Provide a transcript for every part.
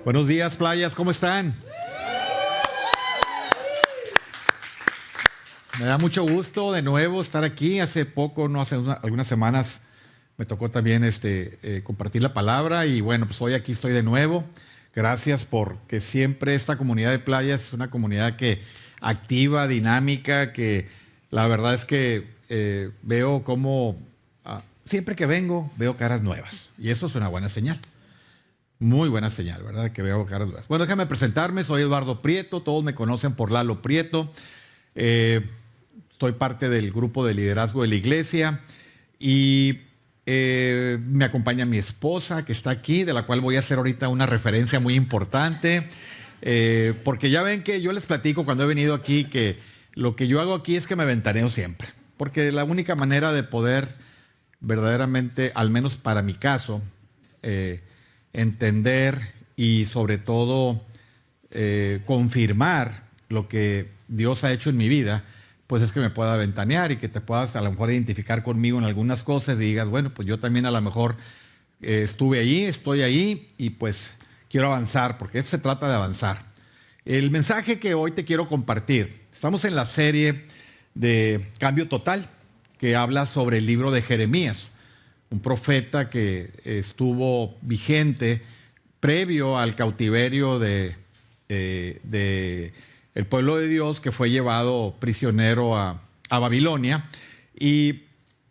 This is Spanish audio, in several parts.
Buenos días, playas, ¿cómo están? Me da mucho gusto de nuevo estar aquí. Hace poco, no hace algunas semanas, me tocó también compartir la palabra y bueno, pues hoy aquí estoy de nuevo. Gracias porque siempre esta comunidad de playas es una comunidad que activa, dinámica, que la verdad es que veo como siempre que vengo veo caras nuevas y eso es una buena señal. Muy buena señal, ¿verdad? Que veo caras nuevas. Bueno, déjame presentarme, soy Eduardo Prieto, todos me conocen por Lalo Prieto. Estoy parte del grupo de liderazgo de la iglesia y me acompaña mi esposa que está aquí, de la cual voy a hacer ahorita una referencia muy importante, porque ya ven que yo les platico cuando he venido aquí que lo que yo hago aquí es que me ventaneo siempre, porque la única manera de poder verdaderamente, al menos para mi caso, entender y sobre todo confirmar lo que Dios ha hecho en mi vida, pues es que me pueda ventanear y que te puedas a lo mejor identificar conmigo en algunas cosas y digas, bueno, pues yo también a lo mejor estuve ahí, estoy ahí y pues quiero avanzar, porque eso se trata de avanzar. El mensaje que hoy te quiero compartir, estamos en la serie de Cambio Total, que habla sobre el libro de Jeremías, un profeta que estuvo vigente previo al cautiverio de el pueblo de Dios, que fue llevado prisionero a Babilonia. Y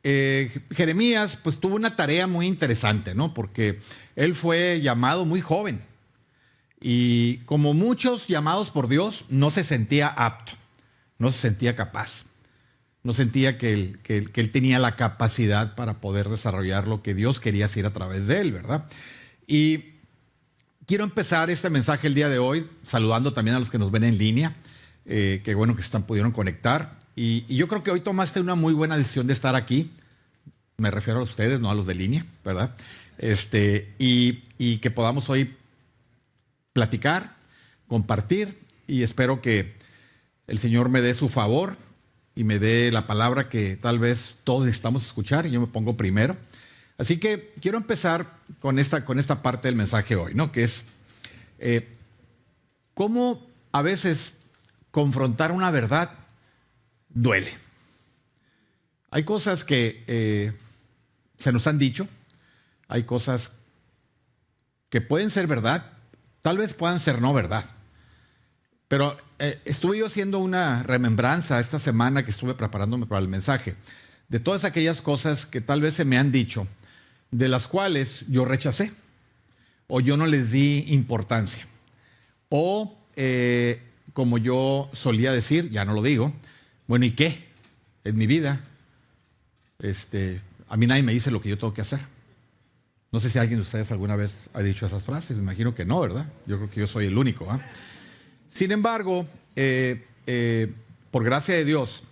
Jeremías pues tuvo una tarea muy interesante, ¿no? Porque él fue llamado muy joven y como muchos llamados por Dios no se sentía apto, no se sentía capaz. No sentía que él tenía la capacidad para poder desarrollar lo que Dios quería hacer a través de él, ¿verdad? Y quiero empezar este mensaje el día de hoy saludando también a los que nos ven en línea, que bueno que pudieron conectar. Y yo creo que hoy tomaste una muy buena decisión de estar aquí. Me refiero a ustedes, no a los de línea, ¿verdad? Y que podamos hoy platicar, compartir y espero que el Señor me dé su favor y me dé la palabra que tal vez todos necesitamos escuchar y yo me pongo primero. Así que quiero empezar con esta parte del mensaje hoy, ¿no? Que es cómo a veces confrontar una verdad duele. Hay cosas que se nos han dicho, hay cosas que pueden ser verdad, tal vez puedan ser no verdad. Pero estuve yo haciendo una remembranza esta semana que estuve preparándome para el mensaje, de todas aquellas cosas que tal vez se me han dicho, de las cuales yo rechacé, o yo no les di importancia, o como yo solía decir, ya no lo digo, bueno, ¿y qué? En mi vida, a mí nadie me dice lo que yo tengo que hacer. No sé si alguien de ustedes alguna vez ha dicho esas frases, me imagino que no, ¿verdad? Yo creo que yo soy el único, ¿eh? Sin embargo, por gracia de Dios,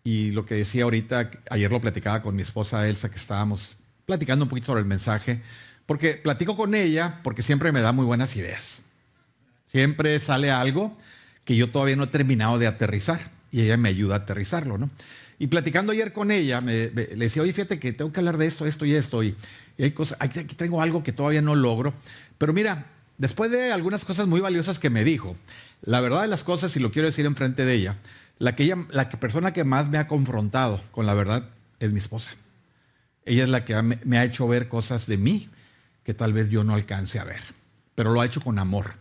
y lo que decía ahorita, ayer lo platicaba con mi esposa Elsa, que estábamos platicando un poquito sobre el mensaje, porque platico con ella porque siempre me da muy buenas ideas. Siempre sale algo que yo todavía no he terminado de aterrizar y ella me ayuda a aterrizarlo, ¿no? Y platicando ayer con ella, le decía, oye, fíjate que tengo que hablar de esto, esto y esto, y hay cosas, aquí tengo algo que todavía no logro, pero mira, después de algunas cosas muy valiosas que me dijo, la verdad de las cosas, y lo quiero decir enfrente de ella, la persona que más me ha confrontado con la verdad es mi esposa. Ella es la que me ha hecho ver cosas de mí que tal vez yo no alcance a ver, pero lo ha hecho con amor.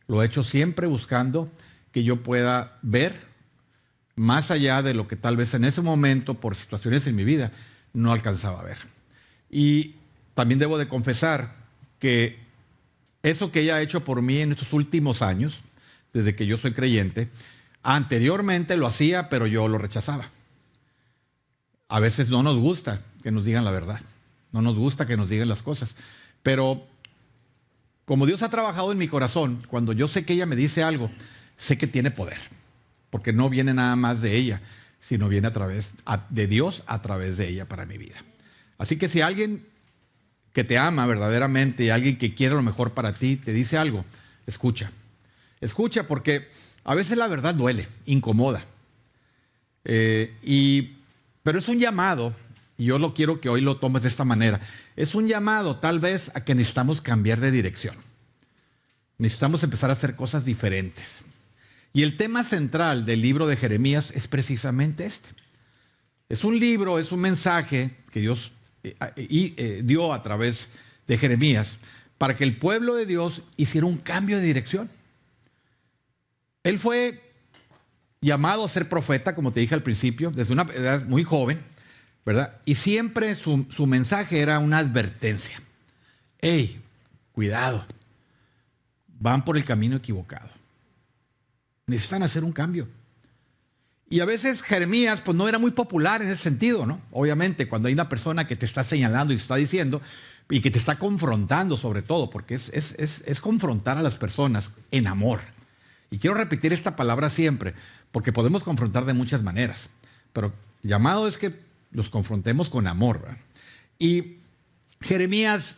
Lo ha hecho siempre buscando que yo pueda ver más allá de lo que tal vez en ese momento, por situaciones en mi vida, no alcanzaba a ver. Y también debo de confesar que eso que ella ha hecho por mí en estos últimos años, desde que yo soy creyente, anteriormente lo hacía, pero yo lo rechazaba. A veces no nos gusta que nos digan la verdad, no nos gusta que nos digan las cosas, pero como Dios ha trabajado en mi corazón, cuando yo sé que ella me dice algo, sé que tiene poder, porque no viene nada más de ella, sino viene de Dios a través de ella para mi vida. Así que si alguien que te ama verdaderamente y alguien que quiere lo mejor para ti te dice algo, escucha. Escucha porque a veces la verdad duele, incomoda. Pero es un llamado Y yo lo quiero que hoy lo tomes de esta manera. Es un llamado tal vez a que necesitamos cambiar de dirección. Necesitamos empezar a hacer cosas diferentes. Y el tema central del libro de Jeremías es precisamente este. Es un libro, es un mensaje que Dios dio a través de Jeremías para que el pueblo de Dios hiciera un cambio de dirección. Él fue llamado a ser profeta, como te dije al principio, desde una edad muy joven, ¿verdad? Y siempre su mensaje era una advertencia. ¡Ey, cuidado! Van por el camino equivocado. Necesitan hacer un cambio. Y a veces Jeremías pues no era muy popular en ese sentido, ¿no? Obviamente, cuando hay una persona que te está señalando y te está diciendo y que te está confrontando sobre todo, porque es confrontar a las personas en amor. Y quiero repetir esta palabra siempre, porque podemos confrontar de muchas maneras, pero el llamado es que los confrontemos con amor, ¿verdad? Y Jeremías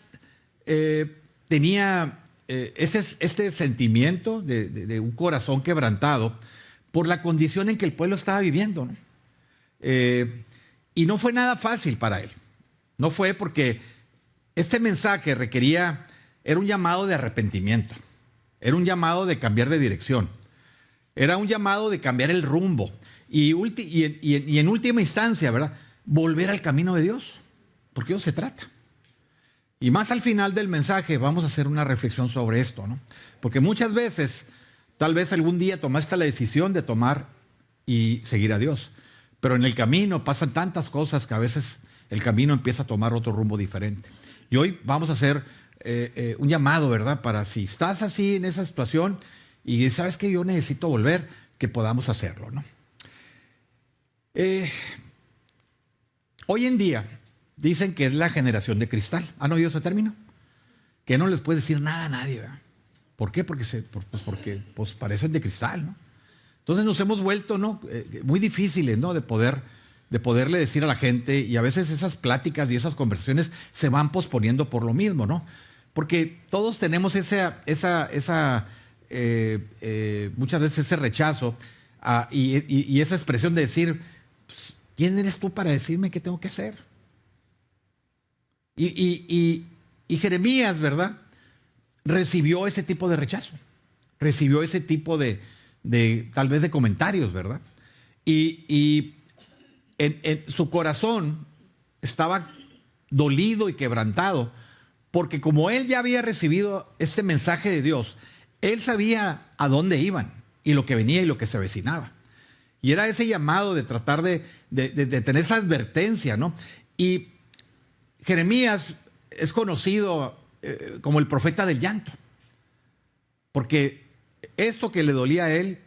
tenía este sentimiento de un corazón quebrantado por la condición en que el pueblo estaba viviendo, ¿no? Y no fue nada fácil para él. No fue porque este mensaje era un llamado de arrepentimiento, era un llamado de cambiar de dirección, era un llamado de cambiar el rumbo y en última instancia, ¿verdad?, volver al camino de Dios, porque de eso se trata. Y más al final del mensaje vamos a hacer una reflexión sobre esto, ¿no? Porque muchas veces, tal vez algún día tomaste la decisión de tomar y seguir a Dios, pero en el camino pasan tantas cosas que a veces el camino empieza a tomar otro rumbo diferente. Y hoy vamos a hacer un llamado, ¿verdad?, para si estás así en esa situación y sabes que yo necesito volver, que podamos hacerlo, ¿no? Hoy en día dicen que es la generación de cristal. ¿Han oído ese término? Que no les puedes decir nada a nadie, ¿verdad? ¿Por qué? Porque parecen de cristal, ¿no? Entonces nos hemos vuelto, ¿no?, muy difíciles, ¿no?, de poderle decir a la gente, y a veces esas pláticas y esas conversaciones se van posponiendo por lo mismo, ¿no? Porque todos tenemos muchas veces ese rechazo y esa expresión de decir, pues, ¿quién eres tú para decirme qué tengo que hacer? Y Jeremías, ¿verdad?, recibió ese tipo de rechazo, recibió ese tipo de tal vez de comentarios, ¿verdad? Y en su corazón estaba dolido y quebrantado, porque como él ya había recibido este mensaje de Dios, él sabía a dónde iban y lo que venía y lo que se avecinaba. Y era ese llamado de tratar de tener esa advertencia, ¿no? Y Jeremías es conocido como el profeta del llanto, porque esto que le dolía a él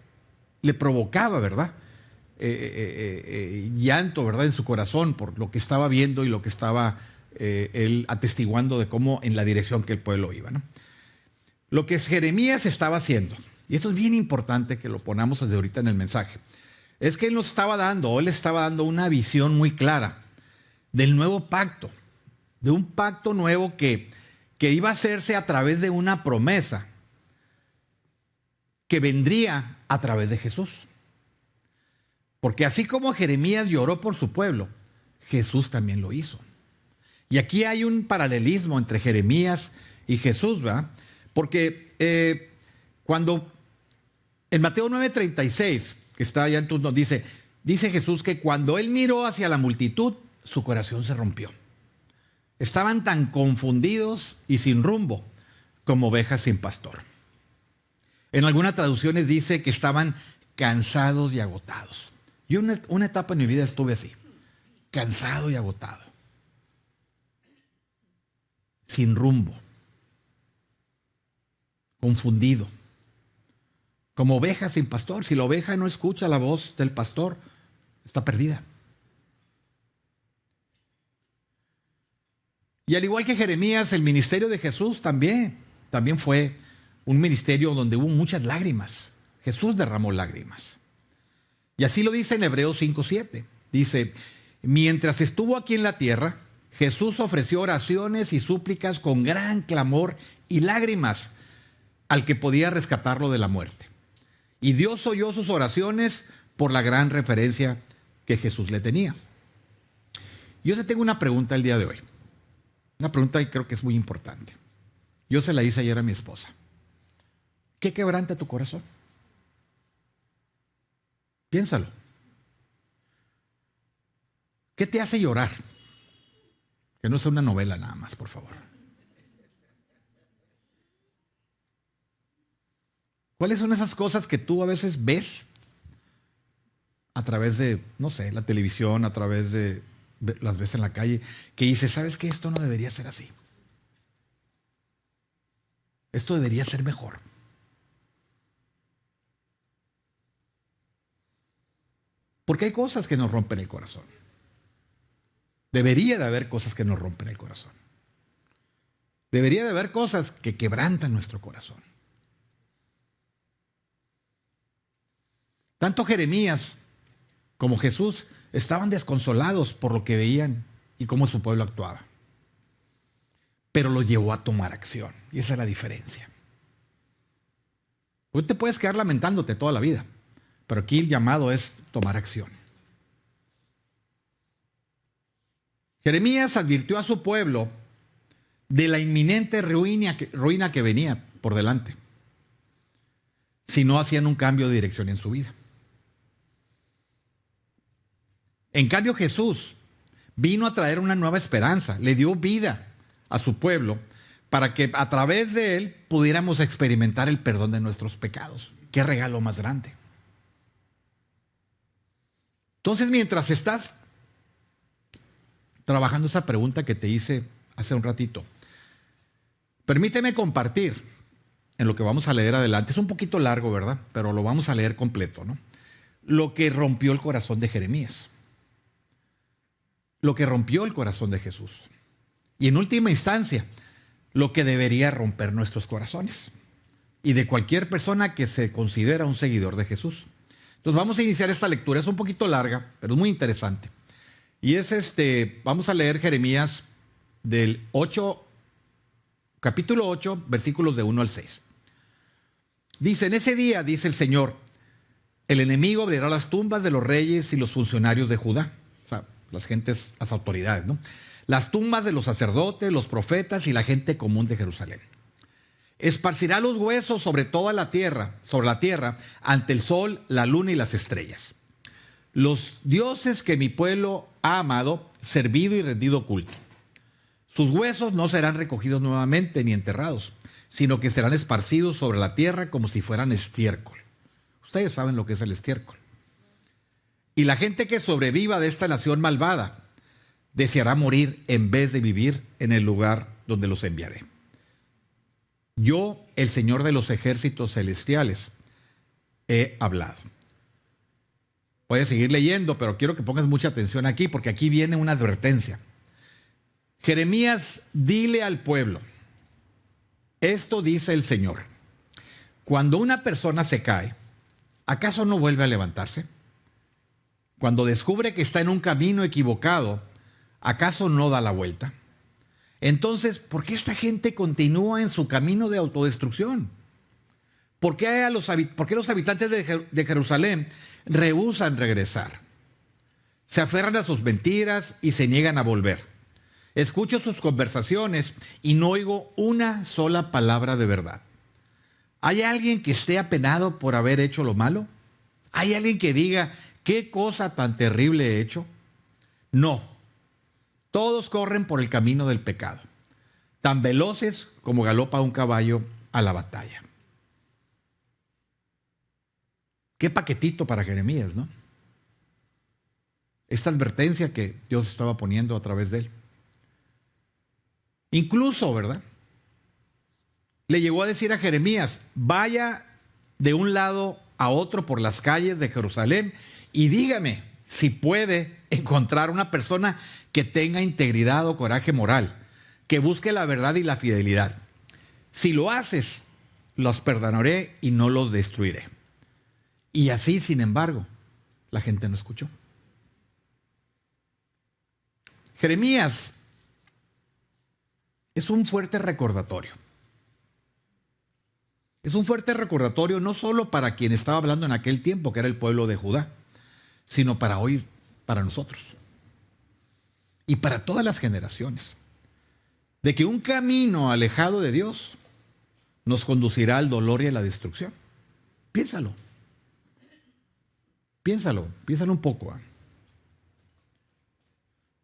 le provocaba, ¿verdad?, llanto, ¿verdad?, en su corazón por lo que estaba viendo y lo que estaba él atestiguando de cómo en la dirección que el pueblo iba, ¿no? Lo que Jeremías estaba haciendo, y esto es bien importante que lo ponamos desde ahorita en el mensaje, es que él estaba dando una visión muy clara del nuevo pacto, de un pacto nuevo que iba a hacerse a través de una promesa que vendría a través de Jesús. Porque así como Jeremías lloró por su pueblo, Jesús también lo hizo. Y aquí hay un paralelismo entre Jeremías y Jesús, ¿verdad? Porque cuando en Mateo 9:36, que está allá en turno, dice Jesús que cuando él miró hacia la multitud, su corazón se rompió. Estaban tan confundidos y sin rumbo como ovejas sin pastor. En algunas traducciones dice que estaban cansados y agotados. Yo una etapa en mi vida estuve así, cansado y agotado, sin rumbo, confundido, como oveja sin pastor. Si la oveja no escucha la voz del pastor, está perdida. Y al igual que Jeremías, el ministerio de Jesús también fue un ministerio donde hubo muchas lágrimas. Jesús derramó lágrimas. Y así lo dice en Hebreos 5:7. Dice, mientras estuvo aquí en la tierra, Jesús ofreció oraciones y súplicas con gran clamor y lágrimas al que podía rescatarlo de la muerte. Y Dios oyó sus oraciones por la gran referencia que Jesús le tenía. Yo te tengo una pregunta el día de hoy. Una pregunta que creo que es muy importante. Yo se la hice ayer a mi esposa. ¿Qué quebranta tu corazón? Piénsalo. ¿Qué te hace llorar? Que no sea una novela nada más, por favor. ¿Cuáles son esas cosas que tú a veces ves a través de, no sé, la televisión, a través de las ves en la calle, que dices, ¿sabes qué? Esto no debería ser así. Esto debería ser mejor. Porque hay cosas que nos rompen el corazón. Debería de haber cosas que nos rompen el corazón. Debería de haber cosas que quebrantan nuestro corazón. Tanto Jeremías como Jesús estaban desconsolados por lo que veían y cómo su pueblo actuaba. Pero lo llevó a tomar acción. Y esa es la diferencia. Tú te puedes quedar lamentándote toda la vida, pero aquí el llamado es tomar acción. Jeremías advirtió a su pueblo de la inminente ruina que venía por delante, si no hacían un cambio de dirección en su vida. En cambio, Jesús vino a traer una nueva esperanza, le dio vida a su pueblo para que a través de él pudiéramos experimentar el perdón de nuestros pecados. ¡Qué regalo más grande! Entonces, mientras estás trabajando esa pregunta que te hice hace un ratito, permíteme compartir en lo que vamos a leer adelante. Es un poquito largo, ¿verdad? Pero lo vamos a leer completo, ¿no? Lo que rompió el corazón de Jeremías. Lo que rompió el corazón de Jesús. Y en última instancia, lo que debería romper nuestros corazones. Y de cualquier persona que se considera un seguidor de Jesús. Entonces vamos a iniciar esta lectura. Es un poquito larga, pero es muy interesante. Y es vamos a leer Jeremías del capítulo 8, versículos de 1 al 6. Dice, en ese día, dice el Señor, el enemigo abrirá las tumbas de los reyes y los funcionarios de Judá. O sea, las gentes, las autoridades, ¿no? Las tumbas de los sacerdotes, los profetas y la gente común de Jerusalén. Esparcirá los huesos sobre toda la tierra, ante el sol, la luna y las estrellas. Los dioses que mi pueblo ha amado, servido y rendido culto. Sus huesos no serán recogidos nuevamente ni enterrados, sino que serán esparcidos sobre la tierra como si fueran estiércol. Ustedes saben lo que es el estiércol. Y la gente que sobreviva de esta nación malvada deseará morir en vez de vivir en el lugar donde los enviaré. Yo, el Señor de los ejércitos celestiales, he hablado. Puedes seguir leyendo, pero quiero que pongas mucha atención aquí, porque aquí viene una advertencia. Jeremías, dile al pueblo, esto dice el Señor, cuando una persona se cae, ¿acaso no vuelve a levantarse? Cuando descubre que está en un camino equivocado, ¿acaso no da la vuelta? Entonces, ¿por qué esta gente continúa en su camino de autodestrucción? ¿Por qué los habitantes de Jerusalén rehúsan regresar? Se aferran a sus mentiras y se niegan a volver. Escucho sus conversaciones y no oigo una sola palabra de verdad. ¿Hay alguien que esté apenado por haber hecho lo malo? ¿Hay alguien que diga, qué cosa tan terrible he hecho? No. Todos corren por el camino del pecado, tan veloces como galopa un caballo a la batalla. Qué paquetito para Jeremías, ¿no? Esta advertencia que Dios estaba poniendo a través de él. Incluso, ¿verdad? Le llegó a decir a Jeremías, vaya de un lado a otro por las calles de Jerusalén y dígame si puede encontrar una persona que tenga integridad o coraje moral, que busque la verdad y la fidelidad. Si lo haces, los perdonaré y no los destruiré. Y así, sin embargo, la gente no escuchó. Jeremías es un fuerte recordatorio. Es un fuerte recordatorio no solo para quien estaba hablando en aquel tiempo, que era el pueblo de Judá, sino para hoy, para nosotros. y para todas las generaciones, de que un camino alejado de Dios nos conducirá al dolor y a la destrucción. Piénsalo. Piénsalo un poco.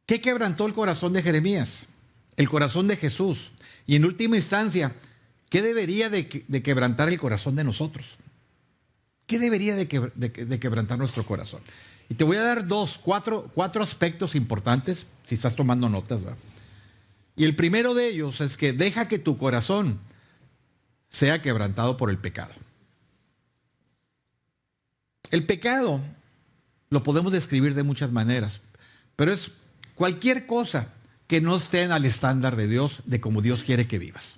¿Qué quebrantó el corazón de Jeremías? El corazón de Jesús. Y en última instancia, ¿qué debería de quebrantar el corazón de nosotros? ¿Qué debería de quebrantar nuestro corazón? Y te voy a dar cuatro aspectos importantes, si estás tomando notas, ¿verdad? Y el primero de ellos es que deja que tu corazón sea quebrantado por el pecado. El pecado lo podemos describir de muchas maneras, pero es cualquier cosa que no esté al estándar de Dios, de como Dios quiere que vivas.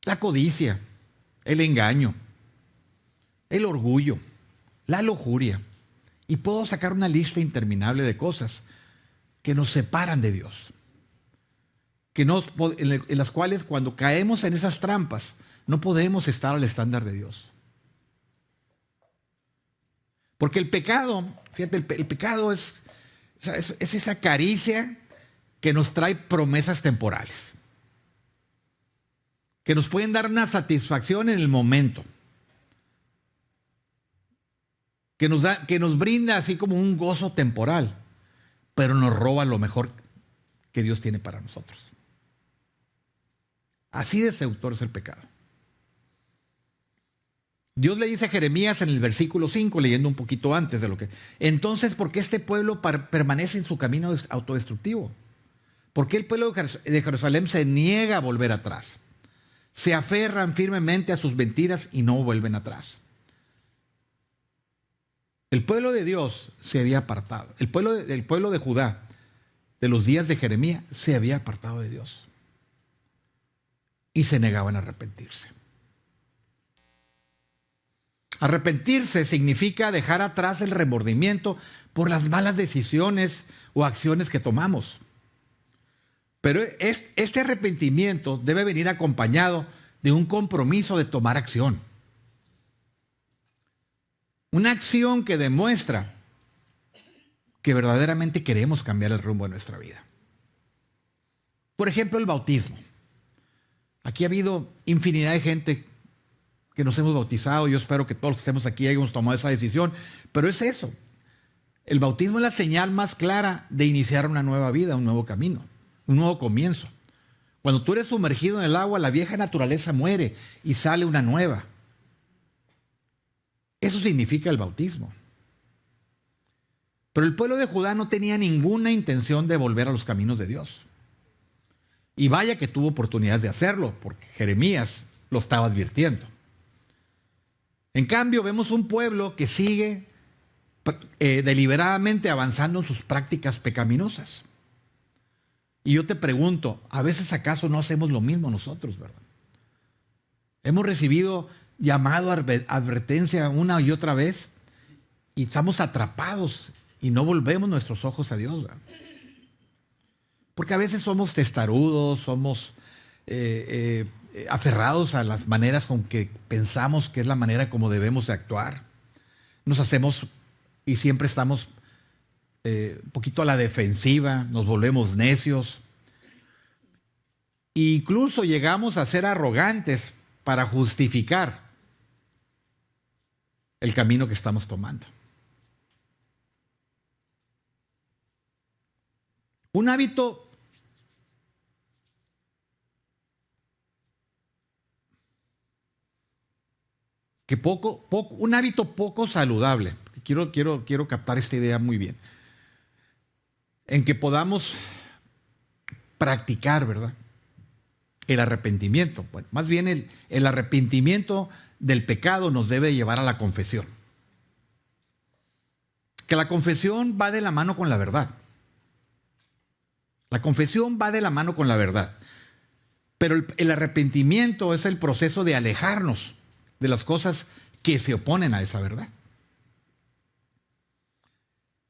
La codicia, el engaño, el orgullo, la lujuria. Y puedo sacar una lista interminable de cosas que nos separan de Dios. En las cuales cuando caemos en esas trampas, no podemos estar al estándar de Dios. Porque el pecado, fíjate, el pecado es esa caricia que nos trae promesas temporales. Que nos pueden dar una satisfacción en el momento. Que nos brinda así como un gozo temporal, pero nos roba lo mejor que Dios tiene para nosotros. Así de seductor es el pecado. Dios le dice a Jeremías en el versículo 5, leyendo un poquito antes de lo que... Entonces, ¿por qué este pueblo permanece en su camino autodestructivo? ¿Por qué el pueblo de Jerusalén se niega a volver atrás? Se aferran firmemente a sus mentiras y no vuelven atrás. El pueblo de Dios se había apartado. El pueblo de Judá, de los días de Jeremías, se había apartado de Dios. Y se negaban a arrepentirse. Arrepentirse significa dejar atrás el remordimiento por las malas decisiones o acciones que tomamos. Pero este arrepentimiento debe venir acompañado de un compromiso de tomar acción. Una acción que demuestra que verdaderamente queremos cambiar el rumbo de nuestra vida. Por ejemplo, el bautismo. Aquí ha habido infinidad de gente que nos hemos bautizado. Yo espero que todos los que estemos aquí hayamos tomado esa decisión. Pero es eso. El bautismo es la señal más clara de iniciar una nueva vida, un nuevo camino, un nuevo comienzo. Cuando tú eres sumergido en el agua, la vieja naturaleza muere y sale una nueva. Eso significa el bautismo. Pero el pueblo de Judá no tenía ninguna intención de volver a los caminos de Dios. Y vaya que tuvo oportunidad de hacerlo, porque Jeremías lo estaba advirtiendo. En cambio, vemos un pueblo que sigue deliberadamente avanzando en sus prácticas pecaminosas. Y yo te pregunto, ¿a veces acaso no hacemos lo mismo nosotros, verdad? Hemos recibido llamado, advertencia una y otra vez y estamos atrapados y no volvemos nuestros ojos a Dios, ¿verdad? Porque a veces somos testarudos, somos aferrados a las maneras con que pensamos que es la manera como debemos de actuar. Nos hacemos y siempre estamos un poquito a la defensiva, nos volvemos necios. E incluso llegamos a ser arrogantes para justificar el camino que estamos tomando. Un hábito un hábito poco saludable. Quiero captar esta idea muy bien. En que podamos practicar, ¿verdad? El arrepentimiento. Bueno, más bien el arrepentimiento del pecado nos debe llevar a la confesión. Que la confesión va de la mano con la verdad. La confesión va de la mano con la verdad. Pero el arrepentimiento es el proceso de alejarnos de las cosas que se oponen a esa verdad.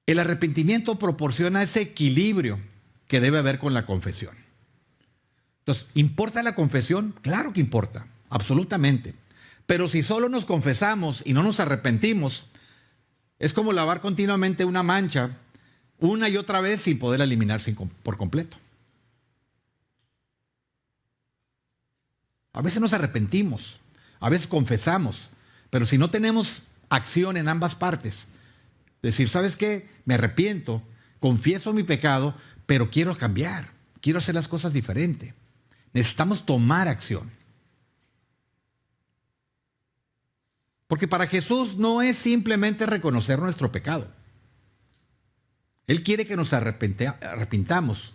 El arrepentimiento proporciona ese equilibrio que debe haber con la confesión. Entonces, ¿importa la confesión? Claro que importa, absolutamente. Pero si solo nos confesamos y no nos arrepentimos, Es como lavar continuamente una mancha una y otra vez sin poder eliminarse por completo. A veces nos arrepentimos, a veces confesamos, pero si no tenemos acción en ambas partes, decir, ¿sabes qué? Me arrepiento, confieso mi pecado, pero quiero cambiar, quiero hacer las cosas diferente. Necesitamos tomar acción. Porque para Jesús no es simplemente reconocer nuestro pecado. Él quiere que nos arrepintamos,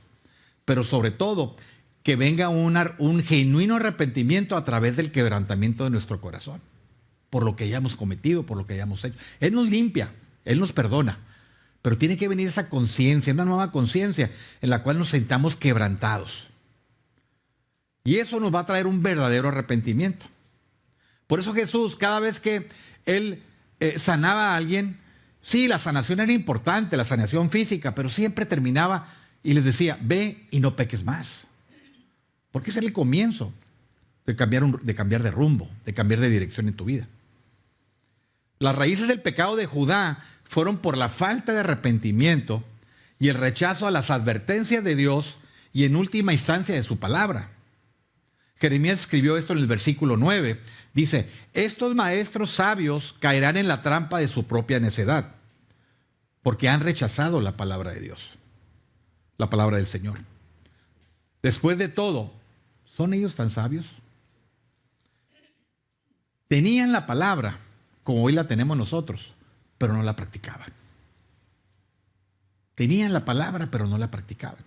pero sobre todo que venga un genuino arrepentimiento a través del quebrantamiento de nuestro corazón, por lo que hayamos cometido, por lo que hayamos hecho. Él nos limpia, Él nos perdona, pero tiene que venir esa conciencia, una nueva conciencia en la cual nos sintamos quebrantados. Y eso nos va a traer un verdadero arrepentimiento. Por eso Jesús, cada vez que Él sanaba a alguien, sí, la sanación era importante, la sanación física, pero siempre terminaba y les decía, ve y no peques más. Porque ese es el comienzo de cambiar de rumbo, de cambiar de dirección en tu vida. Las raíces del pecado de Judá fueron por la falta de arrepentimiento y el rechazo a las advertencias de Dios y en última instancia de su palabra. Jeremías escribió esto en el versículo 9. Dice, estos maestros sabios caerán en la trampa de su propia necedad, porque han rechazado la palabra de Dios, la palabra del Señor. Después de todo, ¿son ellos tan sabios? Tenían la palabra, como hoy la tenemos nosotros, pero no la practicaban. Tenían la palabra, pero no la practicaban.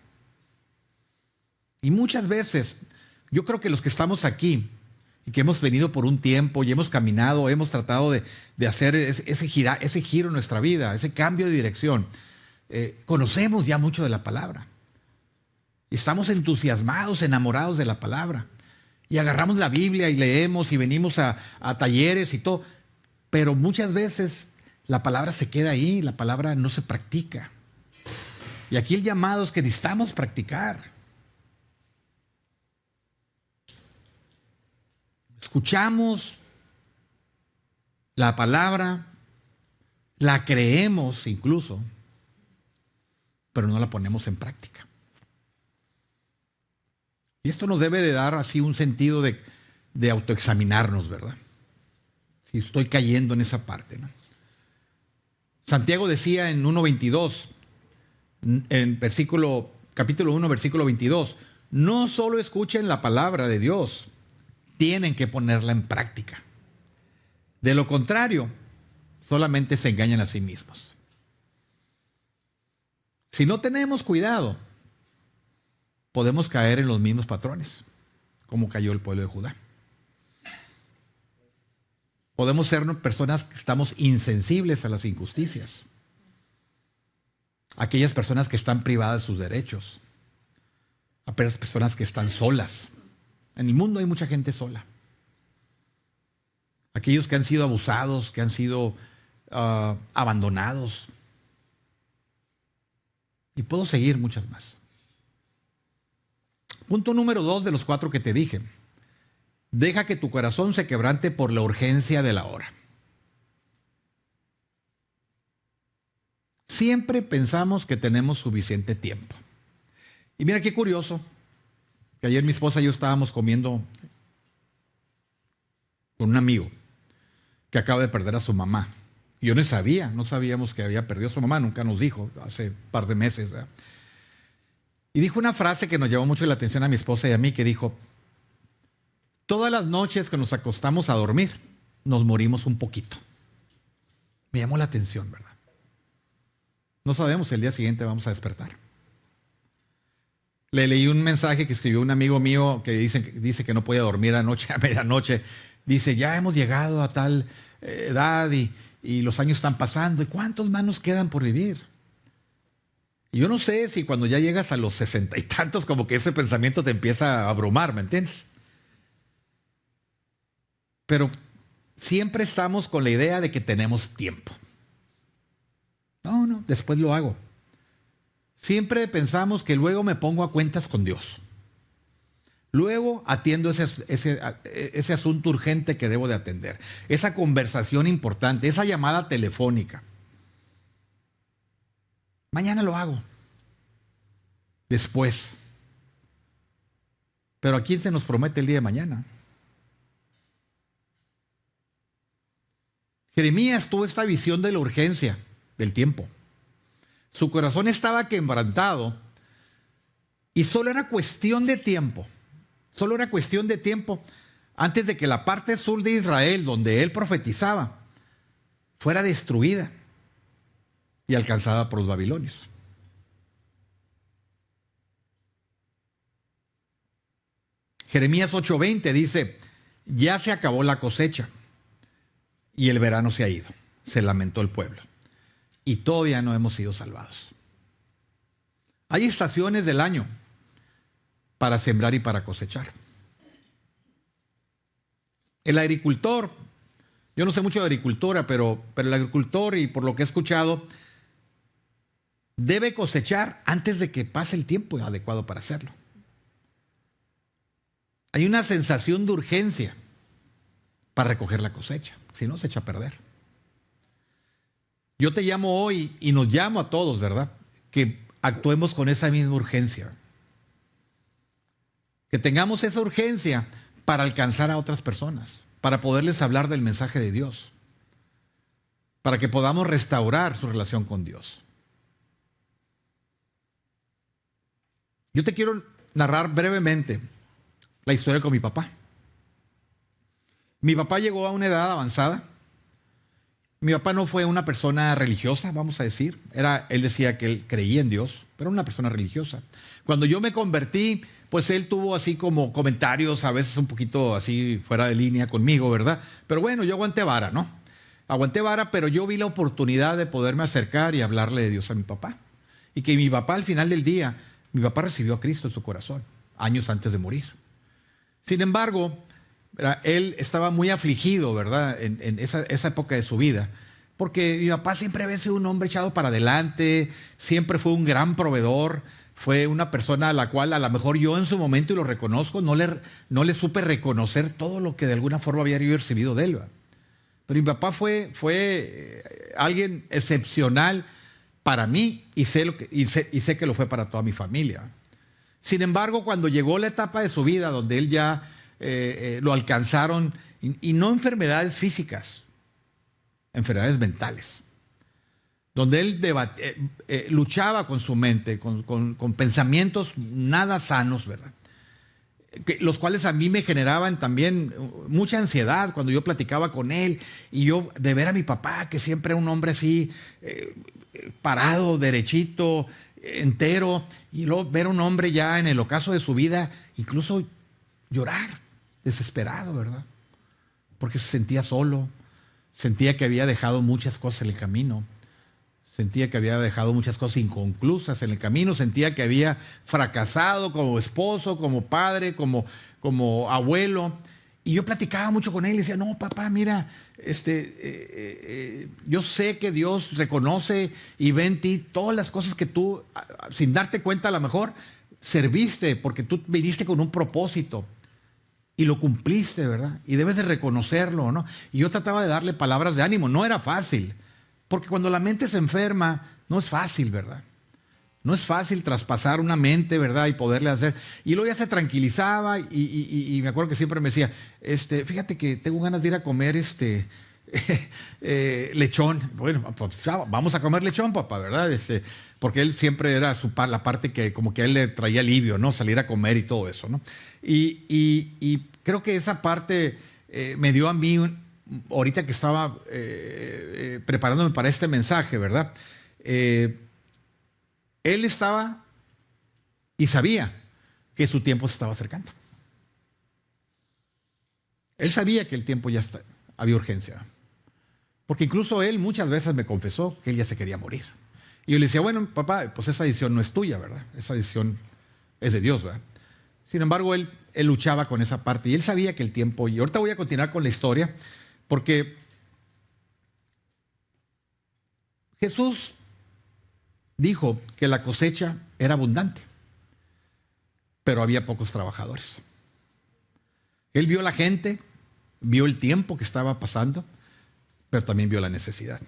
Y muchas veces, yo creo que los que estamos aquí y que hemos venido por un tiempo y hemos caminado, hemos tratado de hacer ese giro en nuestra vida, ese cambio de dirección, conocemos ya mucho de la palabra. Estamos entusiasmados, enamorados de la palabra. Y agarramos la Biblia y leemos y venimos a talleres y todo. Pero muchas veces la palabra se queda ahí, la palabra no se practica. Y aquí el llamado es que necesitamos practicar. Escuchamos la palabra, la creemos incluso, pero no la ponemos en práctica. Y esto nos debe de dar así un sentido de autoexaminarnos, ¿verdad? Si estoy cayendo en esa parte, ¿no? Santiago decía en 1:22, en capítulo 1, versículo 22, no solo escuchen la palabra de Dios, tienen que ponerla en práctica. De lo contrario, solamente se engañan a sí mismos. Si no tenemos cuidado, podemos caer en los mismos patrones, como cayó el pueblo de Judá. Podemos ser personas que estamos insensibles a las injusticias. Aquellas personas que están privadas de sus derechos. Aquellas personas que están solas. En el mundo hay mucha gente sola. Aquellos que han sido abusados, que han sido abandonados. Y puedo seguir muchas más. Punto número 2 de los 4 que te dije. Deja que tu corazón se quebrante por la urgencia de la hora. Siempre pensamos que tenemos suficiente tiempo. Y mira qué curioso, que ayer mi esposa y yo estábamos comiendo con un amigo que acaba de perder a su mamá. Yo no sabíamos que había perdido a su mamá, nunca nos dijo, hace un par de meses, ¿verdad? Y dijo una frase que nos llamó mucho la atención a mi esposa y a mí, que dijo, todas las noches que nos acostamos a dormir, nos morimos un poquito. Me llamó la atención, ¿verdad? No sabemos si el día siguiente vamos a despertar. Le leí un mensaje que escribió un amigo mío que dice que no podía dormir anoche a medianoche. Dice, ya hemos llegado a tal edad y los años están pasando. ¿Y cuántos más nos quedan por vivir? Y yo no sé si cuando ya llegas a los 60 y tantos, como que ese pensamiento te empieza a abrumar, ¿me entiendes? Pero siempre estamos con la idea de que tenemos tiempo. No, después lo hago. Siempre pensamos que luego me pongo a cuentas con Dios. Luego atiendo ese asunto urgente que debo de atender. Esa conversación importante, esa llamada telefónica. Mañana lo hago. Después. Pero ¿a quién se nos promete el día de mañana? Jeremías tuvo esta visión de la urgencia del tiempo. Su corazón estaba quebrantado y solo era cuestión de tiempo. Solo era cuestión de tiempo antes de que la parte sur de Israel, donde él profetizaba, fuera destruida y alcanzada por los babilonios. Jeremías 8:20 dice: ya se acabó la cosecha y el verano se ha ido. Se lamentó el pueblo y todavía no hemos sido salvados. Hay estaciones del año para sembrar y para cosechar. El agricultor, yo no sé mucho de agricultura, pero el agricultor, y por lo que he escuchado, debe cosechar antes de que pase el tiempo adecuado para hacerlo. Hay una sensación de urgencia para recoger la cosecha, si no se echa a perder. Yo te llamo hoy y nos llamo a todos, ¿verdad? Que actuemos con esa misma urgencia. Que tengamos esa urgencia para alcanzar a otras personas, para poderles hablar del mensaje de Dios, para que podamos restaurar su relación con Dios. Yo te quiero narrar brevemente la historia con mi papá. Mi papá llegó a una edad avanzada. Mi papá no fue una persona religiosa, vamos a decir. Él decía que él creía en Dios, pero era una persona religiosa. Cuando yo me convertí, pues él tuvo así como comentarios, a veces un poquito así fuera de línea conmigo, ¿verdad? Pero bueno, yo aguanté vara, ¿no? Aguanté vara, pero yo vi la oportunidad de poderme acercar y hablarle de Dios a mi papá. Y que mi papá, al final del día, mi papá recibió a Cristo en su corazón, años antes de morir. Sin embargo, él estaba muy afligido, ¿verdad?, en esa época de su vida, porque mi papá siempre había sido un hombre echado para adelante, siempre fue un gran proveedor, fue una persona a la cual a lo mejor yo en su momento, y lo reconozco, no le supe reconocer todo lo que de alguna forma había yo recibido de él. Pero mi papá fue alguien excepcional para mí y sé que lo fue para toda mi familia. Sin embargo, cuando llegó la etapa de su vida donde él ya lo alcanzaron, y no enfermedades físicas, enfermedades mentales, donde él luchaba con su mente, con pensamientos nada sanos, ¿verdad? Los cuales a mí me generaban también mucha ansiedad cuando yo platicaba con él, y yo de ver a mi papá, que siempre era un hombre así, parado, derechito, entero, y luego ver a un hombre ya en el ocaso de su vida, incluso llorar, desesperado, ¿verdad? Porque se sentía solo, sentía que había dejado muchas cosas en el camino, sentía que había dejado muchas cosas inconclusas en el camino, sentía que había fracasado como esposo, como padre, como abuelo. Y yo platicaba mucho con él y decía: no, papá, mira, yo sé que Dios reconoce y ve en ti todas las cosas que tú, sin darte cuenta a lo mejor, serviste, porque tú viniste con un propósito y lo cumpliste, ¿verdad? Y debes de reconocerlo, ¿no? Y yo trataba de darle palabras de ánimo. No era fácil, porque cuando la mente se enferma, no es fácil, ¿verdad? No es fácil traspasar una mente, ¿verdad? Y poderle hacer. Y luego ya se tranquilizaba y me acuerdo que siempre me decía: fíjate que tengo ganas de ir a comer lechón. Bueno, pues vamos a comer lechón, papá, ¿verdad? Porque él siempre era la parte que como que a él le traía alivio, ¿no? Salir a comer y todo eso, ¿no? Y creo que esa parte me dio a mí, ahorita que estaba preparándome para este mensaje, ¿verdad? Él estaba y sabía que su tiempo se estaba acercando. Él sabía que el tiempo ya había urgencia. Porque incluso él muchas veces me confesó que él ya se quería morir. Y yo le decía: bueno, papá, pues esa decisión no es tuya, ¿verdad? Esa decisión es de Dios, ¿verdad? Sin embargo, él luchaba con esa parte y él sabía que el tiempo... Y ahorita voy a continuar con la historia, porque Jesús dijo que la cosecha era abundante, pero había pocos trabajadores. Él vio la gente, vio el tiempo que estaba pasando, pero también vio la necesidad.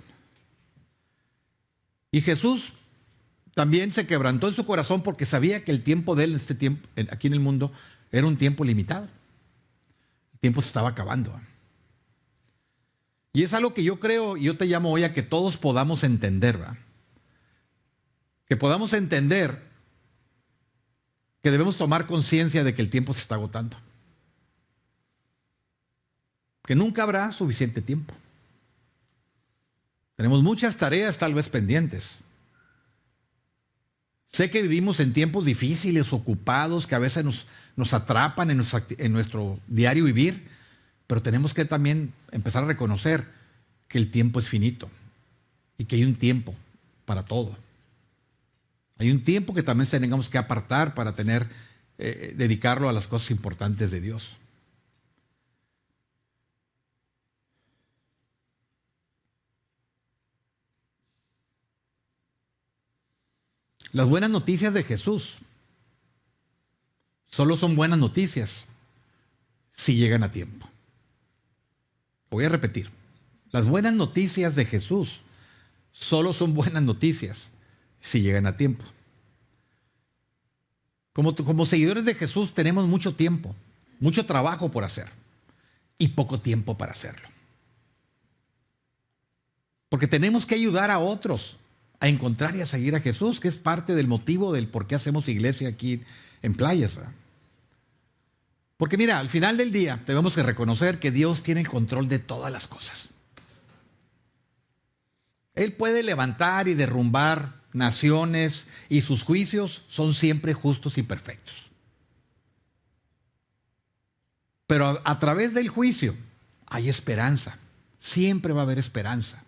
Y Jesús también se quebrantó en su corazón porque sabía que el tiempo de él, este tiempo, aquí en el mundo, era un tiempo limitado. El tiempo se estaba acabando. Y es algo que yo creo, y yo te llamo hoy a que todos podamos entender, ¿verdad? Que podamos entender que debemos tomar conciencia de que el tiempo se está agotando. Que nunca habrá suficiente tiempo. Tenemos muchas tareas tal vez pendientes. Sé que vivimos en tiempos difíciles, ocupados, que a veces nos atrapan en nuestro diario vivir, pero tenemos que también empezar a reconocer que el tiempo es finito y que hay un tiempo para todo. Hay un tiempo que también tengamos que apartar para dedicarlo a las cosas importantes de Dios. Las buenas noticias de Jesús solo son buenas noticias si llegan a tiempo. Voy a repetir. Las buenas noticias de Jesús solo son buenas noticias si llegan a tiempo. Como seguidores de Jesús tenemos mucho tiempo, mucho trabajo por hacer y poco tiempo para hacerlo. Porque tenemos que ayudar a otros a encontrar y a seguir a Jesús, que es parte del motivo del por qué hacemos iglesia aquí en Playas, ¿verdad? Porque mira, al final del día tenemos que reconocer que Dios tiene el control de todas las cosas. Él puede levantar y derrumbar naciones y sus juicios son siempre justos y perfectos. Pero a través del juicio hay esperanza. Siempre va a haber esperanza.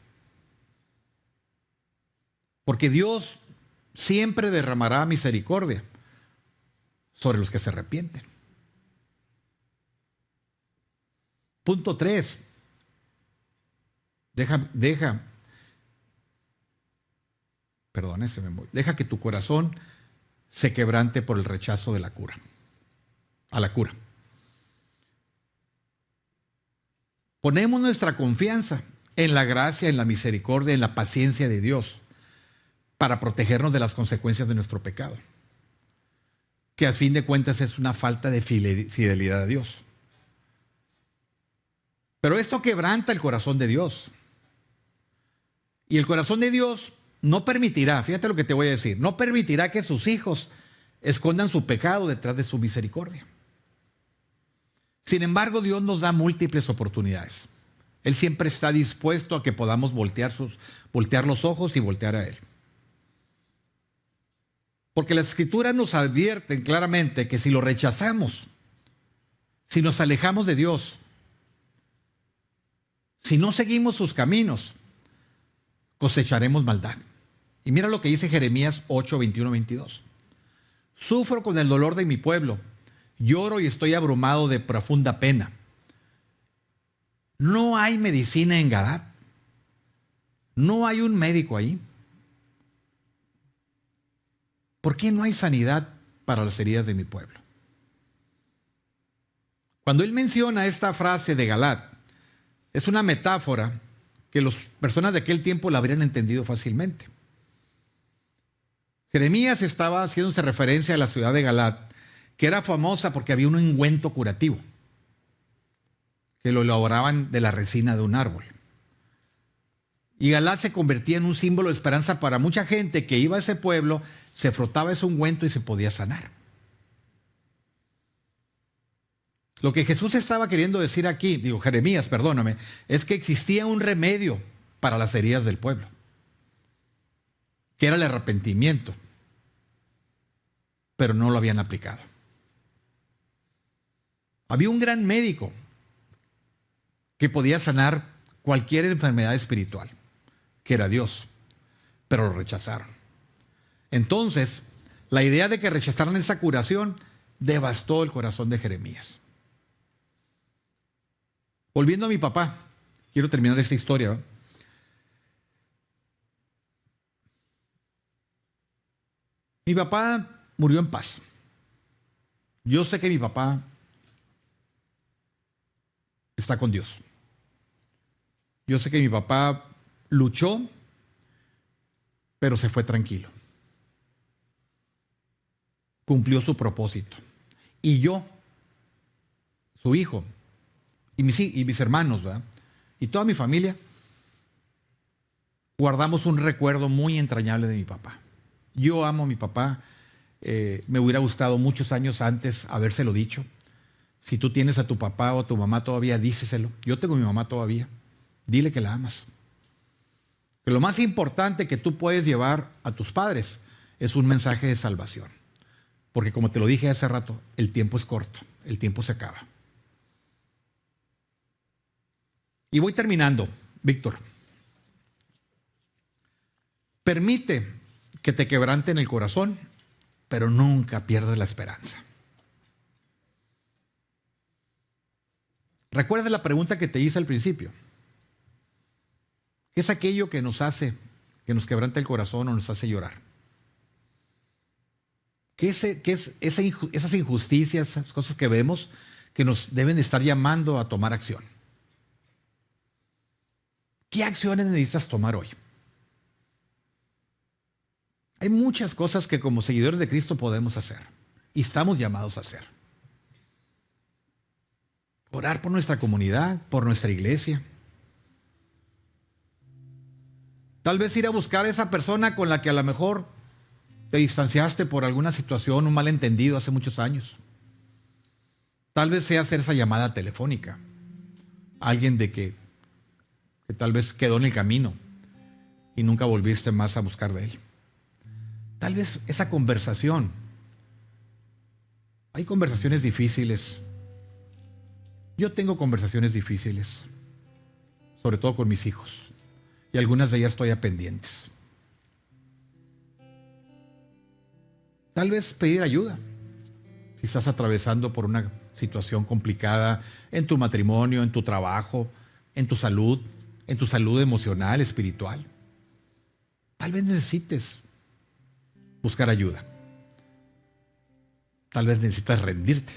Porque Dios siempre derramará misericordia sobre los que se arrepienten. Punto 3. Deja que tu corazón se quebrante por el rechazo de la cura. A la cura. Ponemos nuestra confianza en la gracia, en la misericordia, en la paciencia de Dios para protegernos de las consecuencias de nuestro pecado, que a fin de cuentas es una falta de fidelidad a Dios. Pero esto quebranta el corazón de Dios. Y el corazón de Dios no permitirá, fíjate lo que te voy a decir, no permitirá que sus hijos escondan su pecado detrás de su misericordia. Sin embargo, Dios nos da múltiples oportunidades. Él siempre está dispuesto a que podamos voltear los ojos y voltear a Él. Porque las Escrituras nos advierten claramente que si lo rechazamos, si nos alejamos de Dios, si no seguimos sus caminos, cosecharemos maldad. Y mira lo que dice Jeremías 8, 21, 22. Sufro con el dolor de mi pueblo, lloro y estoy abrumado de profunda pena. No hay medicina en Galaad. No hay un médico ahí. ¿Por qué no hay sanidad para las heridas de mi pueblo? Cuando él menciona esta frase de Galaad, es una metáfora que las personas de aquel tiempo la habrían entendido fácilmente. Jeremías estaba haciéndose referencia a la ciudad de Galaad, que era famosa porque había un ungüento curativo, que lo elaboraban de la resina de un árbol. Y Galaad se convertía en un símbolo de esperanza para mucha gente que iba a ese pueblo, se frotaba ese ungüento y se podía sanar. Lo que Jesús estaba queriendo decir aquí, Jeremías, perdóname, es que existía un remedio para las heridas del pueblo, que era el arrepentimiento, pero no lo habían aplicado. Había un gran médico que podía sanar cualquier enfermedad espiritual, que era Dios, pero lo rechazaron. Entonces, la idea de que rechazaran esa curación devastó el corazón de Jeremías. Volviendo a mi papá, quiero terminar esta historia, ¿no? Mi papá murió en paz. Yo sé que mi papá está con Dios. Yo sé que mi papá luchó, pero se fue tranquilo. cumplió su propósito. Y yo, su hijo, y mis hermanos, ¿verdad? Y toda mi familia, guardamos un recuerdo muy entrañable de mi papá. Yo amo a mi papá. Me hubiera gustado muchos años antes habérselo dicho. Si tú tienes a tu papá o a tu mamá todavía, díceselo. Yo tengo a mi mamá todavía. Dile que la amas. Que lo más importante que tú puedes llevar a tus padres es un mensaje de salvación. Porque como te lo dije hace rato, el tiempo es corto, el tiempo se acaba. Y voy terminando, Víctor. Permite que te quebranten el corazón, pero nunca pierdas la esperanza. Recuerda la pregunta que te hice al principio. ¿Qué es aquello que nos hace, que nos quebranta el corazón o nos hace llorar? ¿Qué es esas injusticias, esas cosas que vemos que nos deben estar llamando a tomar acción? ¿Qué acciones necesitas tomar hoy? Hay muchas cosas que como seguidores de Cristo podemos hacer y estamos llamados a hacer. Orar por nuestra comunidad, por nuestra iglesia. Tal vez ir a buscar a esa persona con la que a lo mejor te distanciaste por alguna situación, un malentendido hace muchos años. Tal vez sea hacer esa llamada telefónica. Alguien de que tal vez quedó en el camino y nunca volviste más a buscar de él. Tal vez esa conversación. Hay conversaciones difíciles. Yo tengo conversaciones difíciles, sobre todo con mis hijos, y algunas de ellas estoy a pendientes. Tal vez pedir ayuda. Si estás atravesando por una situación complicada en tu matrimonio, en tu trabajo, en tu salud emocional, espiritual. Tal vez necesites buscar ayuda. Tal vez necesitas rendirte.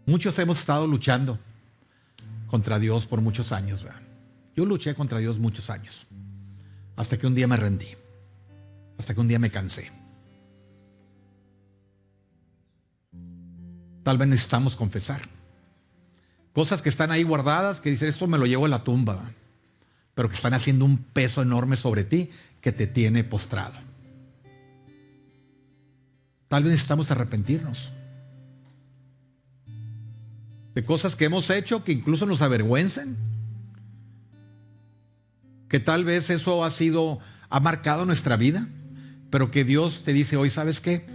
Muchos hemos estado luchando contra Dios por muchos años, ¿verdad? Yo luché contra Dios muchos años, hasta que un día me rendí, hasta que un día me cansé. Tal vez necesitamos confesar cosas que están ahí guardadas, que dicen, esto me lo llevo a la tumba, ¿verdad? Pero que están haciendo un peso enorme sobre ti que te tiene postrado. Tal vez necesitamos arrepentirnos de cosas que hemos hecho que incluso nos avergüencen, que tal vez eso ha marcado nuestra vida, pero que Dios te dice hoy, ¿sabes qué?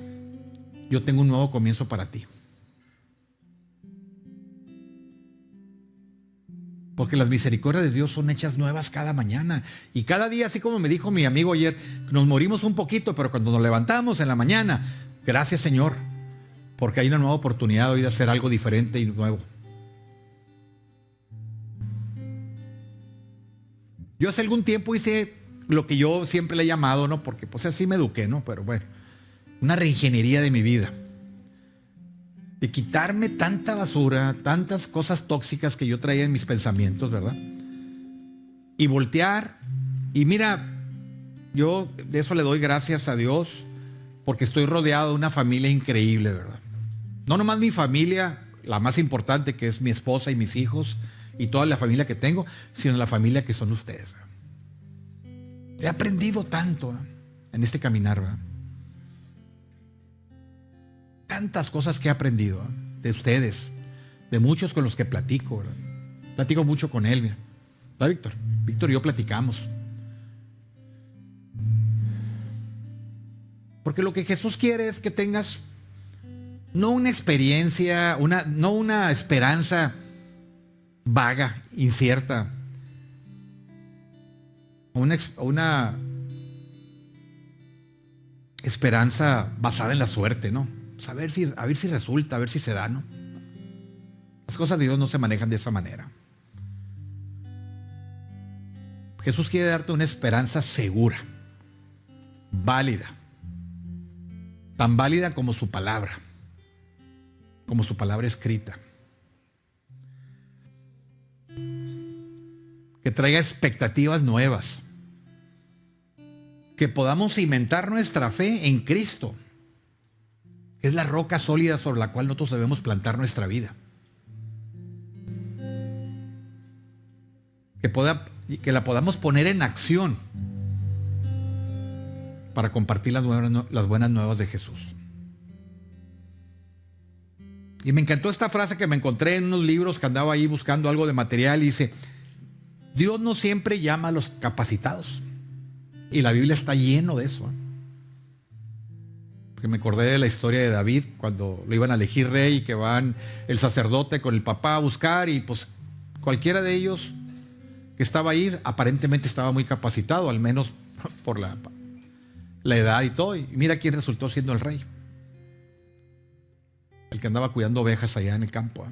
Yo tengo un nuevo comienzo para ti. Porque las misericordias de Dios son hechas nuevas cada mañana. Y cada día, así como me dijo mi amigo ayer, nos morimos un poquito, pero cuando nos levantamos en la mañana, gracias Señor, porque hay una nueva oportunidad hoy de hacer algo diferente y nuevo. Yo hace algún tiempo hice lo que yo siempre le he llamado, ¿no? Porque pues así me eduqué, ¿no? Pero bueno, una reingeniería de mi vida. De quitarme tanta basura, tantas cosas tóxicas que yo traía en mis pensamientos, ¿verdad? Y voltear. Y mira, yo de eso le doy gracias a Dios, porque estoy rodeado de una familia increíble, ¿verdad? No nomás mi familia, la más importante, que es mi esposa y mis hijos, y toda la familia que tengo, sino la familia que son ustedes, ¿verdad? He aprendido tanto, ¿verdad? En este caminar, ¿verdad? Tantas cosas que he aprendido, ¿verdad? De ustedes, de muchos con los que platico, ¿verdad? Platico mucho con él, ¿verdad, Víctor? Víctor y yo platicamos. Porque lo que Jesús quiere es que tengas no una experiencia, no una esperanza vaga, incierta, una esperanza basada en la suerte, ¿no? Pues a ver si resulta, a ver si se da, ¿no? Las cosas de Dios no se manejan de esa manera. Jesús quiere darte una esperanza segura, válida, tan válida como su palabra escrita. Que traiga expectativas nuevas. que podamos cimentar nuestra fe en Cristo, que es la roca sólida sobre la cual nosotros debemos plantar nuestra vida. Que la podamos poner en acción para compartir las buenas nuevas de Jesús. Y me encantó esta frase que me encontré en unos libros que andaba ahí buscando algo de material, y dice: Dios no siempre llama a los capacitados. Y la Biblia está lleno de eso. Porque me acordé de la historia de David, cuando lo iban a elegir rey y que van el sacerdote con el papá a buscar, y pues cualquiera de ellos que estaba ahí aparentemente estaba muy capacitado, al menos por la edad y todo. Y mira quién resultó siendo el rey. El que andaba cuidando ovejas allá en el campo.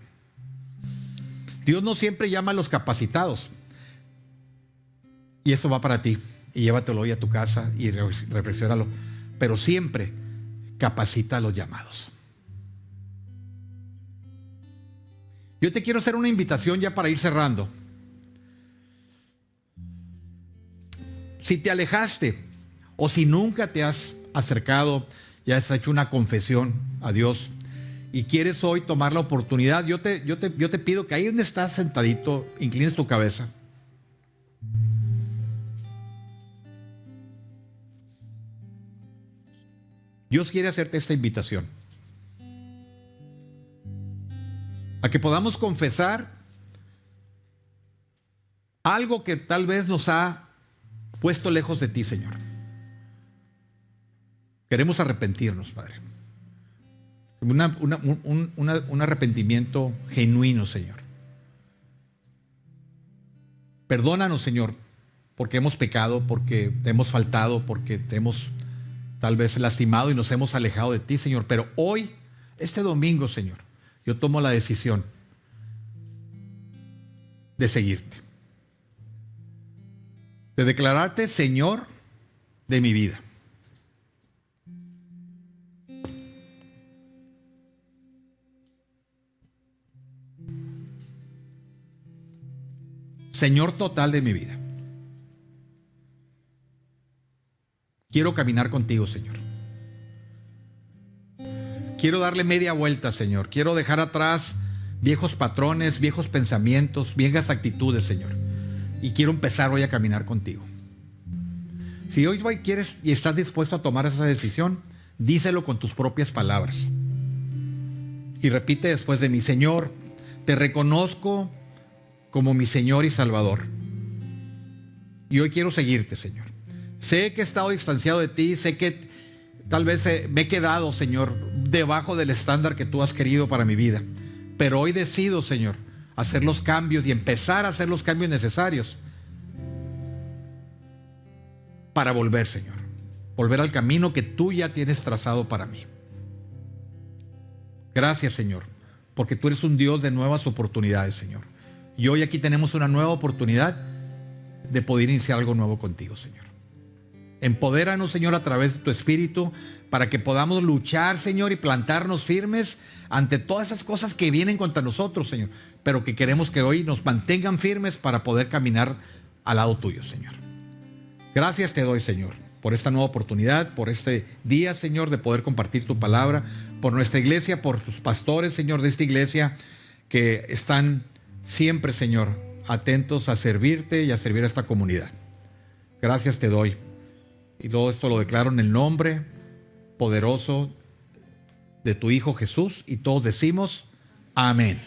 Dios no siempre llama a los capacitados. Y eso va para ti. Y llévatelo hoy a tu casa y reflexiónalo. Pero siempre capacita a los llamados. Yo te quiero hacer una invitación ya para ir cerrando. Si te alejaste o si nunca te has acercado y has hecho una confesión a Dios y quieres hoy tomar la oportunidad, yo te pido que ahí donde estás sentadito, inclines tu cabeza. Dios quiere hacerte esta invitación a que podamos confesar algo que tal vez nos ha puesto lejos de ti, Señor. Queremos arrepentirnos, Padre. Un arrepentimiento genuino, Señor. Perdónanos, Señor, porque hemos pecado, porque te hemos faltado, porque te hemos tal vez lastimado y nos hemos alejado de ti, Señor. Pero hoy, este domingo, Señor, yo tomo la decisión de seguirte, de declararte Señor de mi vida. Señor total de mi vida. Quiero caminar contigo, Señor. Quiero darle media vuelta, Señor. Quiero dejar atrás viejos patrones, viejos pensamientos, viejas actitudes, Señor. Y quiero empezar hoy a caminar contigo. Si hoy quieres y estás dispuesto a tomar esa decisión, díselo con tus propias palabras. Y repite después de mí: Señor, te reconozco como mi Señor y Salvador. Y hoy quiero seguirte, Señor. Sé que he estado distanciado de ti, sé que tal vez me he quedado, Señor, debajo del estándar que tú has querido para mi vida. Pero hoy decido, Señor, hacer los cambios y empezar a hacer los cambios necesarios para volver, Señor. Volver al camino que tú ya tienes trazado para mí. Gracias, Señor, porque tú eres un Dios de nuevas oportunidades, Señor. Y hoy aquí tenemos una nueva oportunidad de poder iniciar algo nuevo contigo, Señor. Empodéranos, Señor, a través de tu Espíritu para que podamos luchar, Señor, y plantarnos firmes ante todas esas cosas que vienen contra nosotros, Señor. Pero que queremos que hoy nos mantengan firmes para poder caminar al lado tuyo, Señor. Gracias te doy, Señor, por esta nueva oportunidad, por este día, Señor, de poder compartir tu palabra, por nuestra iglesia, por tus pastores, Señor, de esta iglesia que están siempre, Señor, atentos a servirte y a servir a esta comunidad. Gracias te doy. Y todo esto lo declaro en el nombre poderoso de tu Hijo Jesús. Y todos decimos amén.